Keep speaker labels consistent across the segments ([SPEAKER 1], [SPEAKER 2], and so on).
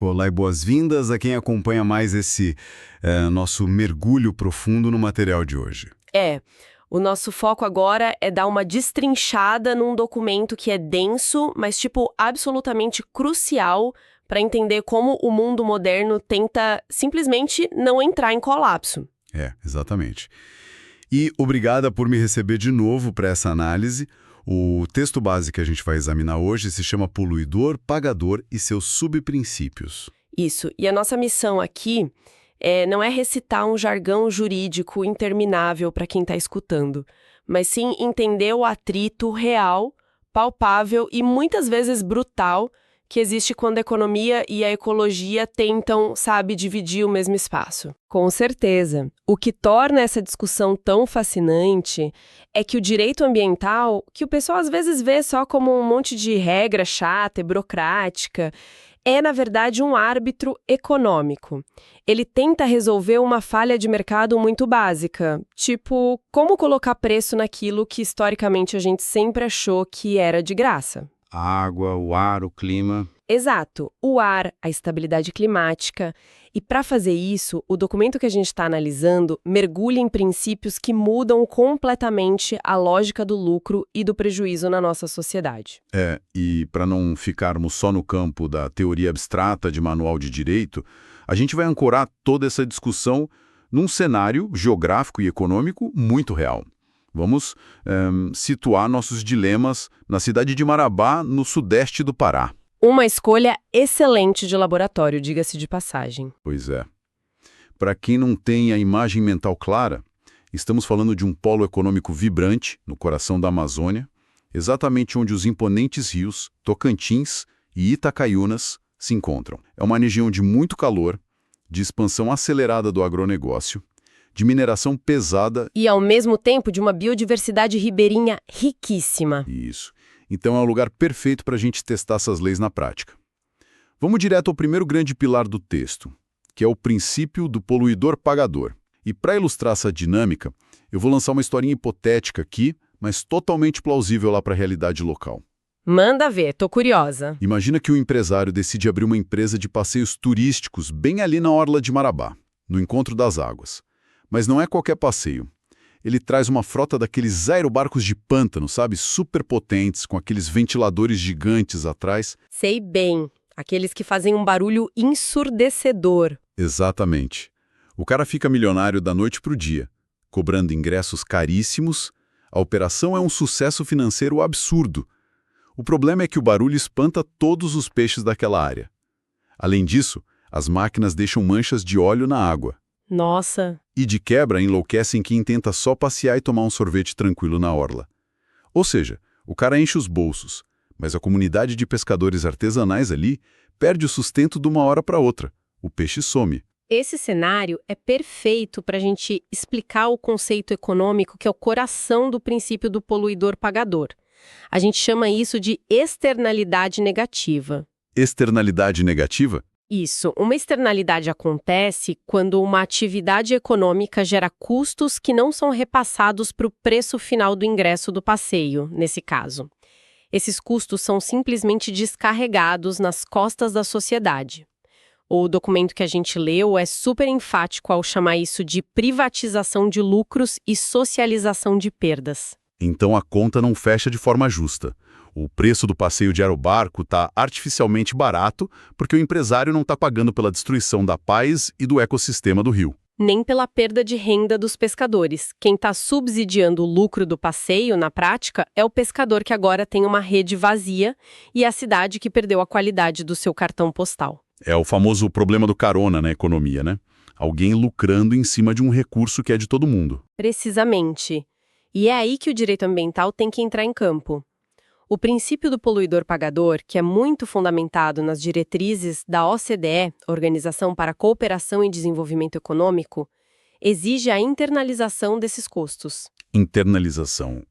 [SPEAKER 1] Olá e boas-vindas a quem acompanha mais esse nosso mergulho profundo no material de hoje.
[SPEAKER 2] É, o nosso foco agora é dar uma destrinchada num documento que é denso, mas, absolutamente crucial para entender como o mundo moderno tenta simplesmente não entrar em colapso.
[SPEAKER 1] Exatamente. E obrigada por me receber de novo para essa análise. O texto base que a gente vai examinar hoje se chama Poluidor, Pagador e seus subprincípios.
[SPEAKER 2] Isso, e a nossa missão aqui não é recitar um jargão jurídico interminável para quem está escutando, mas sim entender o atrito real, palpável e muitas vezes brutal que existe quando a economia e a ecologia tentam, dividir o mesmo espaço. Com certeza. O que torna essa discussão tão fascinante é que o direito ambiental, que o pessoal às vezes vê só como um monte de regra chata e burocrática, é, na verdade, um árbitro econômico. Ele tenta resolver uma falha de mercado muito básica, tipo, como colocar preço naquilo que historicamente a gente sempre achou que era de graça.
[SPEAKER 1] A água, o ar, o clima.
[SPEAKER 2] Exato, o ar, a estabilidade climática. E para fazer isso, o documento que a gente está analisando mergulha em princípios que mudam completamente a lógica do lucro e do prejuízo na nossa sociedade.
[SPEAKER 1] E para não ficarmos só no campo da teoria abstrata de manual de direito, a gente vai ancorar toda essa discussão num cenário geográfico e econômico muito real. Vamos situar nossos dilemas na cidade de Marabá, no sudeste do Pará.
[SPEAKER 2] Uma escolha excelente de laboratório, diga-se de passagem.
[SPEAKER 1] Pois é. Para quem não tem a imagem mental clara, estamos falando de um polo econômico vibrante no coração da Amazônia, exatamente onde os imponentes rios Tocantins e Itacaiunas se encontram. É uma região de muito calor, de expansão acelerada do agronegócio, de mineração pesada.
[SPEAKER 2] E, ao mesmo tempo, de uma biodiversidade ribeirinha riquíssima.
[SPEAKER 1] Isso. Então é o lugar perfeito para a gente testar essas leis na prática. Vamos direto ao primeiro grande pilar do texto, que é o princípio do poluidor-pagador. E para ilustrar essa dinâmica, eu vou lançar uma historinha hipotética aqui, mas totalmente plausível lá para a realidade local.
[SPEAKER 2] Manda ver, tô curiosa.
[SPEAKER 1] Imagina que um empresário decide abrir uma empresa de passeios turísticos bem ali na orla de Marabá, no encontro das águas. Mas não é qualquer passeio. Ele traz uma frota daqueles aerobarcos de pântano, sabe? Super potentes, com aqueles ventiladores gigantes atrás.
[SPEAKER 2] Sei bem. Aqueles que fazem um barulho ensurdecedor.
[SPEAKER 1] Exatamente. O cara fica milionário da noite pro dia, cobrando ingressos caríssimos. A operação é um sucesso financeiro absurdo. O problema é que o barulho espanta todos os peixes daquela área. Além disso, as máquinas deixam manchas de óleo na água.
[SPEAKER 2] Nossa!
[SPEAKER 1] E de quebra enlouquecem quem tenta só passear e tomar um sorvete tranquilo na orla. Ou seja, o cara enche os bolsos, mas a comunidade de pescadores artesanais ali perde o sustento de uma hora para outra. O peixe some.
[SPEAKER 2] Esse cenário é perfeito para a gente explicar o conceito econômico que é o coração do princípio do poluidor-pagador. A gente chama isso de externalidade negativa.
[SPEAKER 1] Externalidade negativa?
[SPEAKER 2] Isso. Uma externalidade acontece quando uma atividade econômica gera custos que não são repassados para o preço final do ingresso do passeio, nesse caso. Esses custos são simplesmente descarregados nas costas da sociedade. O documento que a gente leu é super enfático ao chamar isso de privatização de lucros e socialização de perdas.
[SPEAKER 1] Então a conta não fecha de forma justa. O preço do passeio de aerobarco está artificialmente barato porque o empresário não está pagando pela destruição da paz e do ecossistema do rio.
[SPEAKER 2] Nem pela perda de renda dos pescadores. Quem está subsidiando o lucro do passeio, na prática, é o pescador que agora tem uma rede vazia e a cidade que perdeu a qualidade do seu cartão postal.
[SPEAKER 1] É o famoso problema do carona na economia, né? Alguém lucrando em cima de um recurso que é de todo mundo.
[SPEAKER 2] Precisamente. E é aí que o direito ambiental tem que entrar em campo. O princípio do poluidor-pagador, que é muito fundamentado nas diretrizes da OCDE, Organização para a Cooperação e Desenvolvimento Econômico, exige a internalização desses custos.
[SPEAKER 1] Internalização.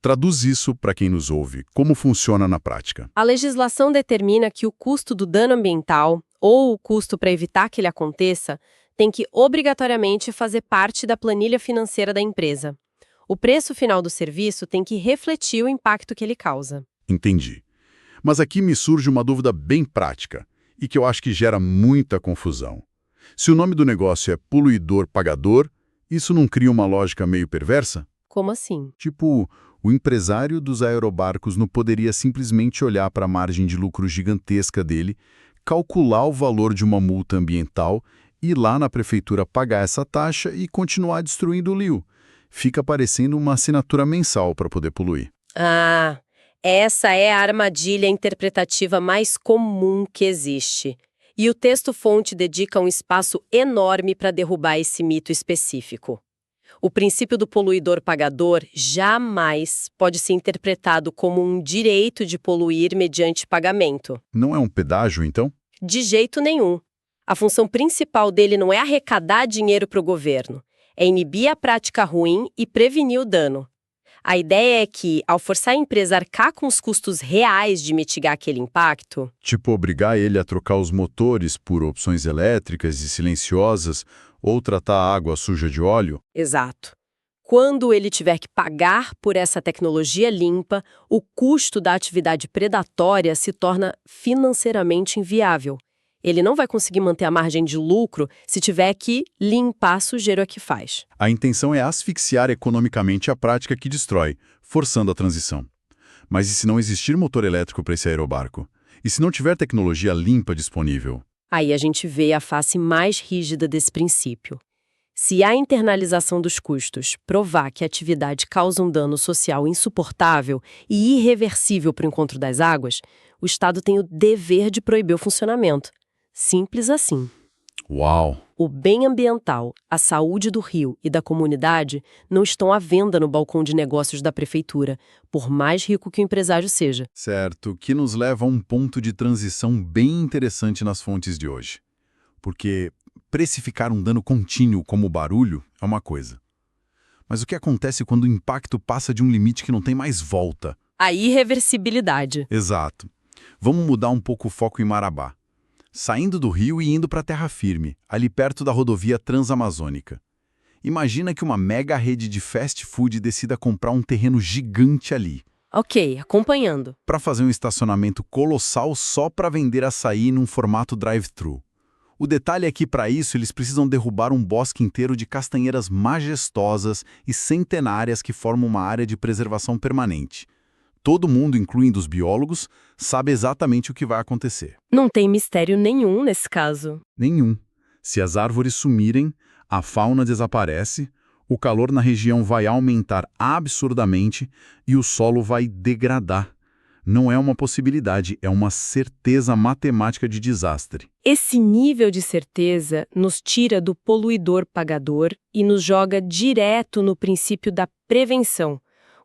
[SPEAKER 1] Traduz isso para quem nos ouve. Como funciona na prática?
[SPEAKER 2] A legislação determina que o custo do dano ambiental, ou o custo para evitar que ele aconteça, tem que obrigatoriamente fazer parte da planilha financeira da empresa. O preço final do serviço tem que refletir o impacto que ele causa.
[SPEAKER 1] Entendi. Mas aqui me surge uma dúvida bem prática. e que eu acho que gera muita confusão. Se o nome do negócio é poluidor-pagador, isso não cria uma lógica meio perversa?
[SPEAKER 2] Como assim?
[SPEAKER 1] Tipo, o empresário dos aerobarcos não poderia simplesmente olhar para a margem de lucro gigantesca dele, calcular o valor de uma multa ambiental, ir lá na prefeitura pagar essa taxa e continuar destruindo o rio. Fica parecendo uma assinatura mensal para poder poluir.
[SPEAKER 2] Ah, essa é a armadilha interpretativa mais comum que existe. E o texto-fonte dedica um espaço enorme para derrubar esse mito específico. O princípio do poluidor-pagador jamais pode ser interpretado como um direito de poluir mediante pagamento.
[SPEAKER 1] Não é um pedágio, então?
[SPEAKER 2] De jeito nenhum. A função principal dele não é arrecadar dinheiro para o governo, é inibir a prática ruim e prevenir o dano. A ideia é que, ao forçar a empresa a arcar com os custos reais de mitigar aquele impacto...
[SPEAKER 1] Tipo, obrigar ele a trocar os motores por opções elétricas e silenciosas ou tratar a água suja de óleo?
[SPEAKER 2] Exato. Quando ele tiver que pagar por essa tecnologia limpa, o custo da atividade predatória se torna financeiramente inviável. Ele não vai conseguir manter a margem de lucro se tiver que limpar a sujeira que faz.
[SPEAKER 1] A intenção é asfixiar economicamente a prática que destrói, forçando a transição. Mas e se não existir motor elétrico para esse aerobarco? E se não tiver tecnologia limpa disponível?
[SPEAKER 2] Aí a gente vê a face mais rígida desse princípio. Se a internalização dos custos provar que a atividade causa um dano social insuportável e irreversível para o encontro das águas, o Estado tem o dever de proibir o funcionamento. Simples assim.
[SPEAKER 1] Uau!
[SPEAKER 2] O bem ambiental, a saúde do rio e da comunidade não estão à venda no balcão de negócios da prefeitura, por mais rico que o empresário seja.
[SPEAKER 1] Certo, que nos leva a um ponto de transição bem interessante nas fontes de hoje. Porque precificar um dano contínuo como barulho é uma coisa. Mas o que acontece quando o impacto passa de um limite que não tem mais volta?
[SPEAKER 2] A irreversibilidade.
[SPEAKER 1] Exato. Vamos mudar um pouco o foco em Marabá. Saindo do rio e indo para a terra firme, ali perto da rodovia Transamazônica. Imagina que uma mega rede de fast food decida comprar um terreno gigante ali.
[SPEAKER 2] Ok, acompanhando.
[SPEAKER 1] Para fazer um estacionamento colossal só para vender açaí num formato drive-thru. O detalhe é que, para isso, eles precisam derrubar um bosque inteiro de castanheiras majestosas e centenárias que formam uma área de preservação permanente. Todo mundo, incluindo os biólogos, sabe exatamente o que vai acontecer.
[SPEAKER 2] Não tem mistério nenhum nesse caso.
[SPEAKER 1] Nenhum. Se as árvores sumirem, a fauna desaparece, o calor na região vai aumentar absurdamente e o solo vai degradar. Não é uma possibilidade, é uma certeza matemática de desastre.
[SPEAKER 2] Esse nível de certeza nos tira do poluidor-pagador e nos joga direto no princípio da prevenção.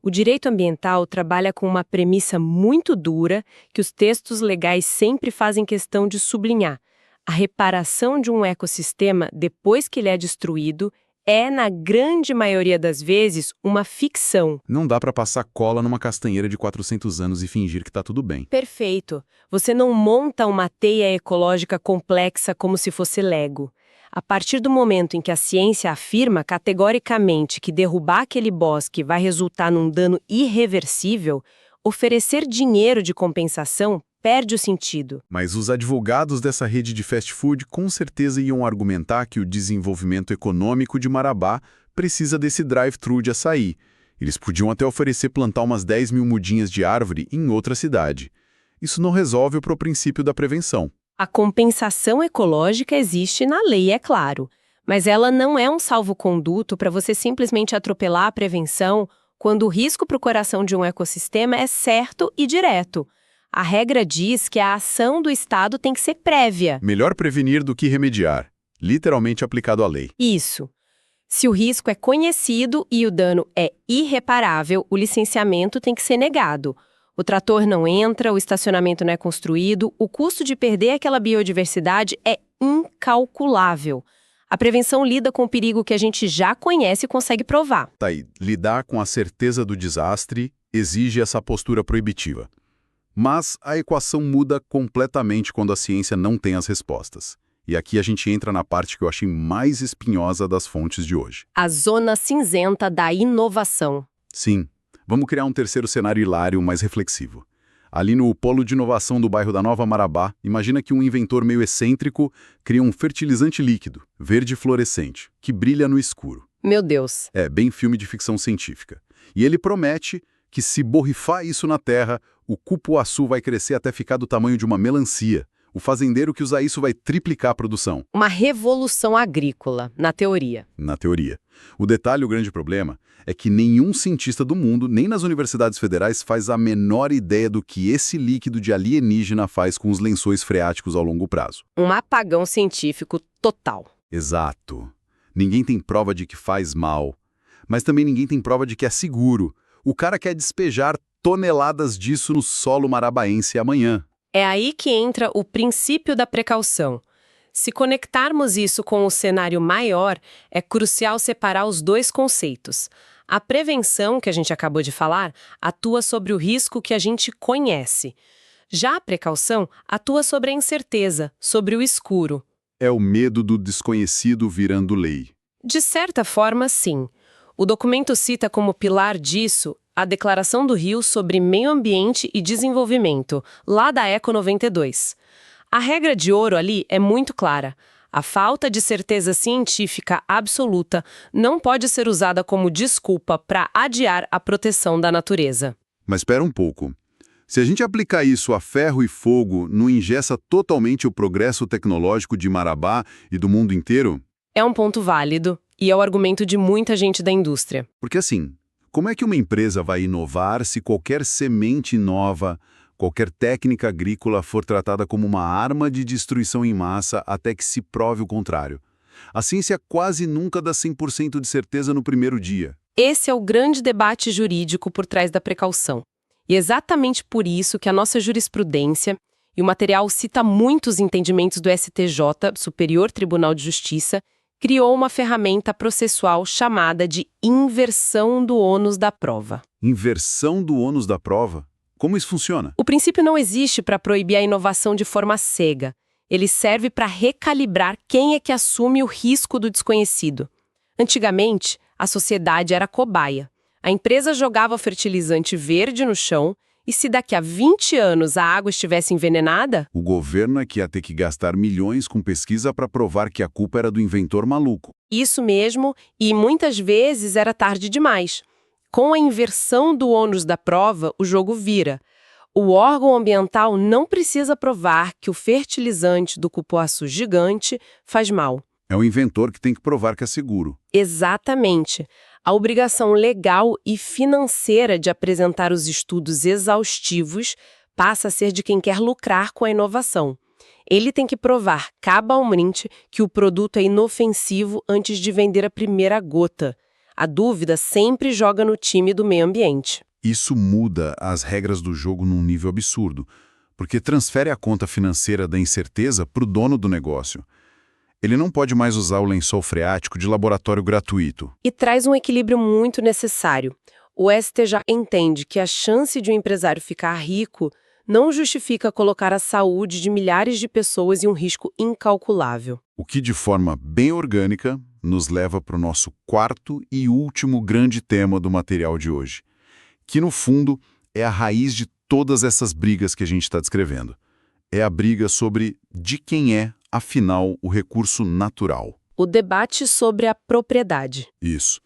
[SPEAKER 2] O direito ambiental trabalha com uma premissa muito dura que os textos legais sempre fazem questão de sublinhar. A reparação de um ecossistema depois que ele é destruído é, na grande maioria das vezes, uma ficção.
[SPEAKER 1] Não dá para passar cola numa castanheira de 400 anos e fingir que está tudo bem.
[SPEAKER 2] Perfeito. Você não monta uma teia ecológica complexa como se fosse Lego. A partir do momento em que a ciência afirma categoricamente que derrubar aquele bosque vai resultar num dano irreversível, oferecer dinheiro de compensação perde o sentido.
[SPEAKER 1] Mas os advogados dessa rede de fast food com certeza iam argumentar que o desenvolvimento econômico de Marabá precisa desse drive-thru de açaí. Eles podiam até oferecer plantar umas 10 mil mudinhas de árvore em outra cidade. Isso não resolve o princípio da prevenção.
[SPEAKER 2] A compensação ecológica existe na lei, é claro, mas ela não é um salvo-conduto para você simplesmente atropelar a prevenção quando o risco para o coração de um ecossistema é certo e direto. A regra diz que a ação do Estado tem que ser prévia.
[SPEAKER 1] Melhor prevenir do que remediar, literalmente aplicado à lei.
[SPEAKER 2] Isso. Se o risco é conhecido e o dano é irreparável, o licenciamento tem que ser negado. O trator não entra, o estacionamento não é construído, o custo de perder aquela biodiversidade é incalculável. A prevenção lida com o perigo que a gente já conhece e consegue provar.
[SPEAKER 1] Tá aí, lidar com a certeza do desastre exige essa postura proibitiva. Mas a equação muda completamente quando a ciência não tem as respostas. E aqui a gente entra na parte que eu achei mais espinhosa das fontes de hoje.
[SPEAKER 2] A zona cinzenta da inovação.
[SPEAKER 1] Sim. Vamos criar um terceiro cenário hilário mais reflexivo. Ali no polo de inovação do bairro da Nova Marabá, imagina que um inventor meio excêntrico cria um fertilizante líquido, verde fluorescente, que brilha no escuro.
[SPEAKER 2] Meu Deus.
[SPEAKER 1] É bem filme de ficção científica. E ele promete que se borrifar isso na terra, o cupuaçu vai crescer até ficar do tamanho de uma melancia. O fazendeiro que usar isso vai triplicar a produção.
[SPEAKER 2] Uma revolução agrícola, na teoria.
[SPEAKER 1] Na teoria. O detalhe, o grande problema, é que nenhum cientista do mundo, nem nas universidades federais, faz a menor ideia do que esse líquido de alienígena faz com os lençóis freáticos ao longo prazo.
[SPEAKER 2] Um apagão científico total.
[SPEAKER 1] Exato. Ninguém tem prova de que faz mal, mas também ninguém tem prova de que é seguro. O cara quer despejar toneladas disso no solo marabaense amanhã.
[SPEAKER 2] É aí que entra o princípio da precaução. Se conectarmos isso com o cenário maior, é crucial separar os dois conceitos. A prevenção, que a gente acabou de falar, atua sobre o risco que a gente conhece. Já a precaução atua sobre a incerteza, sobre o escuro.
[SPEAKER 1] É o medo do desconhecido virando lei.
[SPEAKER 2] De certa forma, sim. O documento cita como pilar disso a Declaração do Rio sobre Meio Ambiente e Desenvolvimento, lá da ECO 92. A regra de ouro ali é muito clara. A falta de certeza científica absoluta não pode ser usada como desculpa para adiar a proteção da natureza.
[SPEAKER 1] Mas espera um pouco. Se a gente aplicar isso a ferro e fogo, não engessa totalmente o progresso tecnológico de Marabá e do mundo inteiro?
[SPEAKER 2] É um ponto válido e é o argumento de muita gente da indústria.
[SPEAKER 1] Porque assim, como é que uma empresa vai inovar se qualquer semente nova, qualquer técnica agrícola for tratada como uma arma de destruição em massa até que se prove o contrário? A ciência quase nunca dá 100% de certeza no primeiro dia.
[SPEAKER 2] Esse é o grande debate jurídico por trás da precaução. E é exatamente por isso que a nossa jurisprudência, e o material cita muitos entendimentos do STJ, Superior Tribunal de Justiça, criou uma ferramenta processual chamada de inversão do ônus da prova.
[SPEAKER 1] Inversão do ônus da prova? Como isso funciona?
[SPEAKER 2] O princípio não existe para proibir a inovação de forma cega. Ele serve para recalibrar quem é que assume o risco do desconhecido. Antigamente, a sociedade era cobaia. A empresa jogava fertilizante verde no chão e se daqui a 20 anos a água estivesse envenenada,
[SPEAKER 1] O governo é que ia ter que gastar milhões com pesquisa para provar que a culpa era do inventor maluco.
[SPEAKER 2] isso mesmo, e muitas vezes era tarde demais. Com a inversão do ônus da prova, o jogo vira. O órgão ambiental não precisa provar que o fertilizante do cupuaçu gigante faz mal.
[SPEAKER 1] É o inventor que tem que provar que é seguro.
[SPEAKER 2] Exatamente. A obrigação legal e financeira de apresentar os estudos exaustivos passa a ser de quem quer lucrar com a inovação. Ele tem que provar cabalmente que o produto é inofensivo antes de vender a primeira gota. A dúvida sempre joga no time do meio ambiente.
[SPEAKER 1] Isso muda as regras do jogo num nível absurdo, porque transfere a conta financeira da incerteza para o dono do negócio. Ele não pode mais usar o lençol freático de laboratório gratuito.
[SPEAKER 2] E traz um equilíbrio muito necessário. O STJ entende que a chance de um empresário ficar rico não justifica colocar a saúde de milhares de pessoas em um risco incalculável.
[SPEAKER 1] O que, de forma bem orgânica, nos leva para o nosso quarto e último grande tema do material de hoje, que, no fundo, é a raiz de todas essas brigas que a gente está descrevendo. É a briga sobre de quem é, afinal, o recurso natural.
[SPEAKER 2] O debate sobre a propriedade.
[SPEAKER 1] Isso.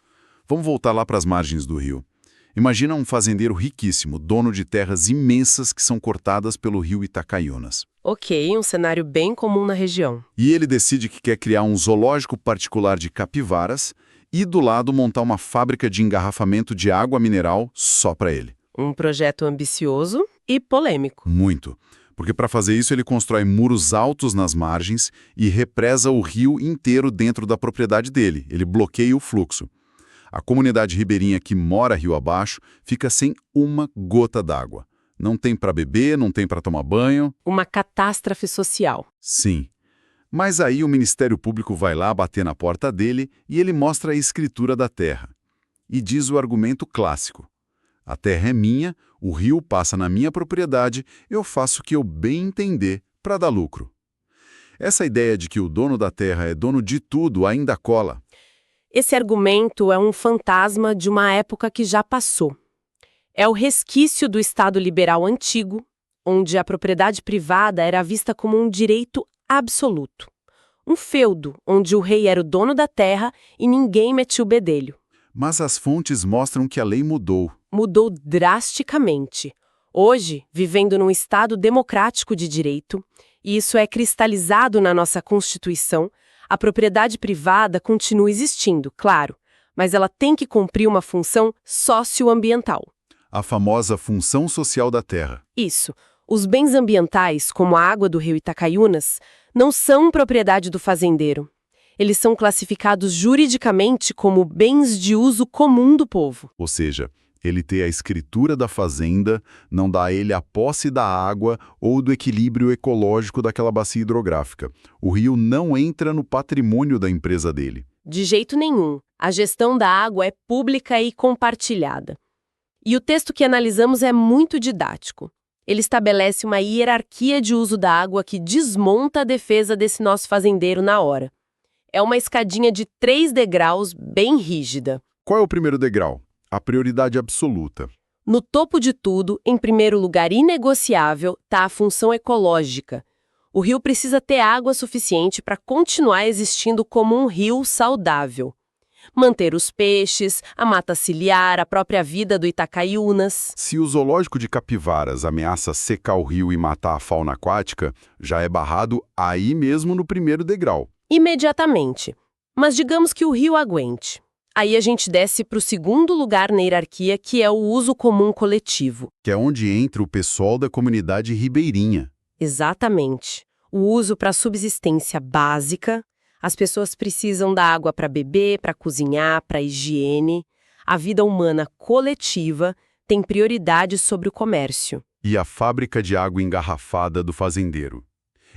[SPEAKER 1] Vamos voltar lá para as margens do rio. Imagina um fazendeiro riquíssimo, dono de terras imensas que são cortadas pelo rio Itacaiunas.
[SPEAKER 2] Ok, um cenário bem comum na região.
[SPEAKER 1] E ele decide que quer criar um zoológico particular de capivaras e, do lado, montar uma fábrica de engarrafamento de água mineral só para ele.
[SPEAKER 2] Um projeto ambicioso e polêmico.
[SPEAKER 1] Muito. Porque para fazer isso ele constrói muros altos nas margens e represa o rio inteiro dentro da propriedade dele. Ele bloqueia o fluxo. A comunidade ribeirinha que mora rio abaixo fica sem uma gota d'água. Não tem para beber, não tem para tomar banho.
[SPEAKER 2] Uma catástrofe social.
[SPEAKER 1] Sim. Mas aí o Ministério Público vai lá bater na porta dele e ele mostra a escritura da terra. E diz o argumento clássico. A terra é minha, o rio passa na minha propriedade, eu faço o que eu bem entender para dar lucro. Essa ideia de que o dono da terra é dono de tudo ainda cola.
[SPEAKER 2] Esse argumento é um fantasma de uma época que já passou. É o resquício do Estado liberal antigo, onde a propriedade privada era vista como um direito absoluto. Um feudo, onde o rei era o dono da terra e ninguém metia o bedelho.
[SPEAKER 1] Mas as fontes mostram que a lei mudou.
[SPEAKER 2] Mudou drasticamente. Hoje, vivendo num Estado democrático de direito, e isso é cristalizado na nossa Constituição, a propriedade privada continua existindo, claro, mas ela tem que cumprir uma função socioambiental.
[SPEAKER 1] A famosa função social da terra.
[SPEAKER 2] Isso. Os bens ambientais, como a água do rio Itacaiunas, não são propriedade do fazendeiro. Eles são classificados juridicamente como bens de uso comum do povo.
[SPEAKER 1] Ou seja, ele ter a escritura da fazenda não dá a ele a posse da água ou do equilíbrio ecológico daquela bacia hidrográfica. O rio não entra no patrimônio da empresa dele.
[SPEAKER 2] De jeito nenhum. A gestão da água é pública e compartilhada. E o texto que analisamos é muito didático. Ele estabelece uma hierarquia de uso da água que desmonta a defesa desse nosso fazendeiro na hora. É uma escadinha de 3 degraus bem rígida.
[SPEAKER 1] Qual é o primeiro degrau? A prioridade absoluta.
[SPEAKER 2] No topo de tudo, em primeiro lugar inegociável, está a função ecológica. O rio precisa ter água suficiente para continuar existindo como um rio saudável. Manter os peixes, a mata ciliar, a própria vida do Itacaiunas.
[SPEAKER 1] Se o zoológico de capivaras ameaça secar o rio e matar a fauna aquática, já é barrado aí mesmo no primeiro degrau.
[SPEAKER 2] Imediatamente. Mas digamos que o rio aguente. Aí a gente desce para o segundo lugar na hierarquia, que é o uso comum coletivo.
[SPEAKER 1] Que é onde entra o pessoal da comunidade ribeirinha.
[SPEAKER 2] Exatamente. O uso para subsistência básica. As pessoas precisam da água para beber, para cozinhar, para higiene. A vida humana coletiva tem prioridade sobre o comércio.
[SPEAKER 1] E a fábrica de água engarrafada do fazendeiro.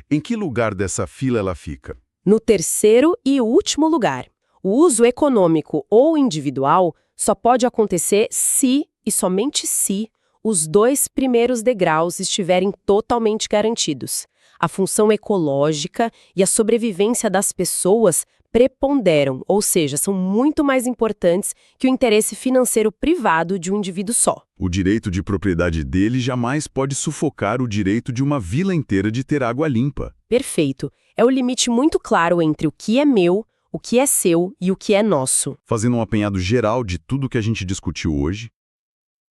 [SPEAKER 1] Em que lugar dessa fila ela fica?
[SPEAKER 2] No terceiro e último lugar. O uso econômico ou individual só pode acontecer se, e somente se, os 2 primeiros degraus estiverem totalmente garantidos. A função ecológica e a sobrevivência das pessoas preponderam, ou seja, são muito mais importantes que o interesse financeiro privado de um indivíduo só.
[SPEAKER 1] O direito de propriedade dele jamais pode sufocar o direito de uma vila inteira de ter água limpa.
[SPEAKER 2] Perfeito. É o limite muito claro entre o que é meu, o que é seu e o que é nosso.
[SPEAKER 1] Fazendo um apanhado geral de tudo que a gente discutiu hoje,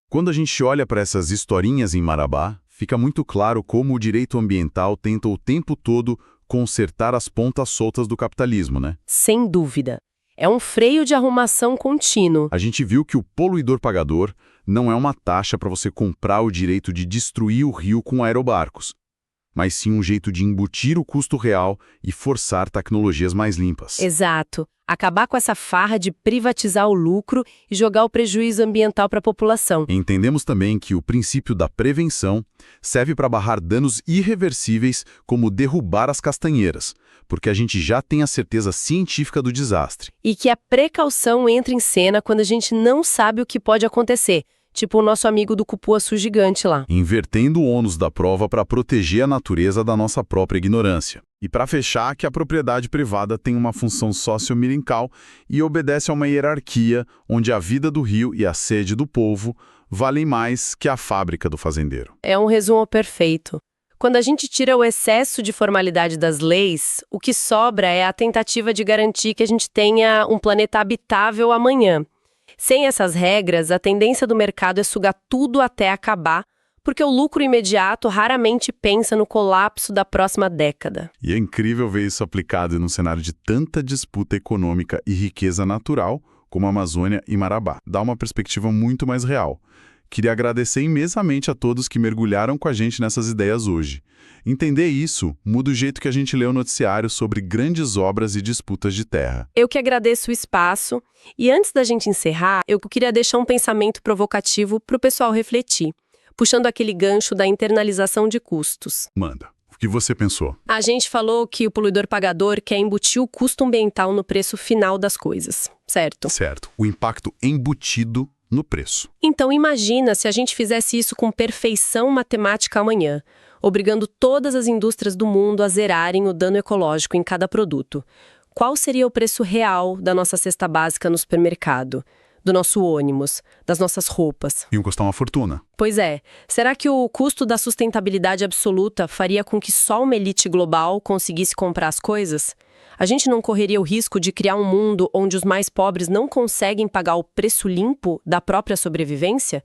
[SPEAKER 1] quando a gente olha para essas historinhas em Marabá, fica muito claro como o direito ambiental tenta o tempo todo consertar as pontas soltas do capitalismo, né?
[SPEAKER 2] Sem dúvida. É um freio de arrumação contínuo.
[SPEAKER 1] A gente viu que o poluidor-pagador não é uma taxa para você comprar o direito de destruir o rio com aerobarcos, mas sim um jeito de embutir o custo real e forçar tecnologias mais limpas.
[SPEAKER 2] Exato. Acabar com essa farra de privatizar o lucro e jogar o prejuízo ambiental para a população.
[SPEAKER 1] Entendemos também que o princípio da prevenção serve para barrar danos irreversíveis, como derrubar as castanheiras, porque a gente já tem a certeza científica do desastre.
[SPEAKER 2] E que a precaução entra em cena quando a gente não sabe o que pode acontecer. Tipo o nosso amigo do cupuaçu gigante lá.
[SPEAKER 1] Invertendo o ônus da prova para proteger a natureza da nossa própria ignorância. E para fechar, que a propriedade privada tem uma função socioambiental e obedece a uma hierarquia onde a vida do rio e a sede do povo valem mais que a fábrica do fazendeiro.
[SPEAKER 2] É um resumo perfeito. Quando a gente tira o excesso de formalidade das leis, o que sobra é a tentativa de garantir que a gente tenha um planeta habitável amanhã. Sem essas regras, a tendência do mercado é sugar tudo até acabar, porque o lucro imediato raramente pensa no colapso da próxima década.
[SPEAKER 1] E é incrível ver isso aplicado num cenário de tanta disputa econômica e riqueza natural como a Amazônia e Marabá. Dá uma perspectiva muito mais real. Queria agradecer imensamente a todos que mergulharam com a gente nessas ideias hoje. Entender isso muda o jeito que a gente lê o noticiário sobre grandes obras e disputas de terra.
[SPEAKER 2] Eu que agradeço o espaço. E antes da gente encerrar, eu queria deixar um pensamento provocativo para o pessoal refletir, puxando aquele gancho da internalização de custos.
[SPEAKER 1] Manda. O que você pensou?
[SPEAKER 2] A gente falou que o poluidor-pagador quer embutir o custo ambiental no preço final das coisas, certo?
[SPEAKER 1] Certo. O impacto embutido no preço.
[SPEAKER 2] Então imagina se a gente fizesse isso com perfeição matemática amanhã, obrigando todas as indústrias do mundo a zerarem o dano ecológico em cada produto. Qual seria o preço real da nossa cesta básica no supermercado? do nosso ônibus, das nossas roupas.
[SPEAKER 1] Iam custar uma fortuna.
[SPEAKER 2] Pois é, será que o custo da sustentabilidade absoluta faria com que só uma elite global conseguisse comprar as coisas? A gente não correria o risco de criar um mundo onde os mais pobres não conseguem pagar o preço limpo da própria sobrevivência?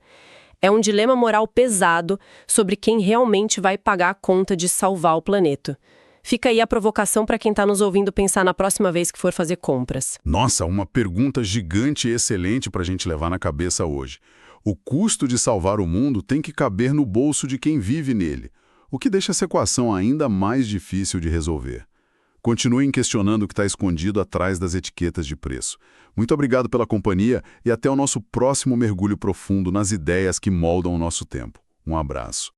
[SPEAKER 2] É um dilema moral pesado sobre quem realmente vai pagar a conta de salvar o planeta. Fica aí a provocação para quem está nos ouvindo pensar na próxima vez que for fazer compras.
[SPEAKER 1] Nossa, uma pergunta gigante e excelente para a gente levar na cabeça hoje. O custo de salvar o mundo tem que caber no bolso de quem vive nele, o que deixa essa equação ainda mais difícil de resolver. Continuem questionando o que está escondido atrás das etiquetas de preço. Muito obrigado pela companhia e até o nosso próximo mergulho profundo nas ideias que moldam o nosso tempo. Um abraço.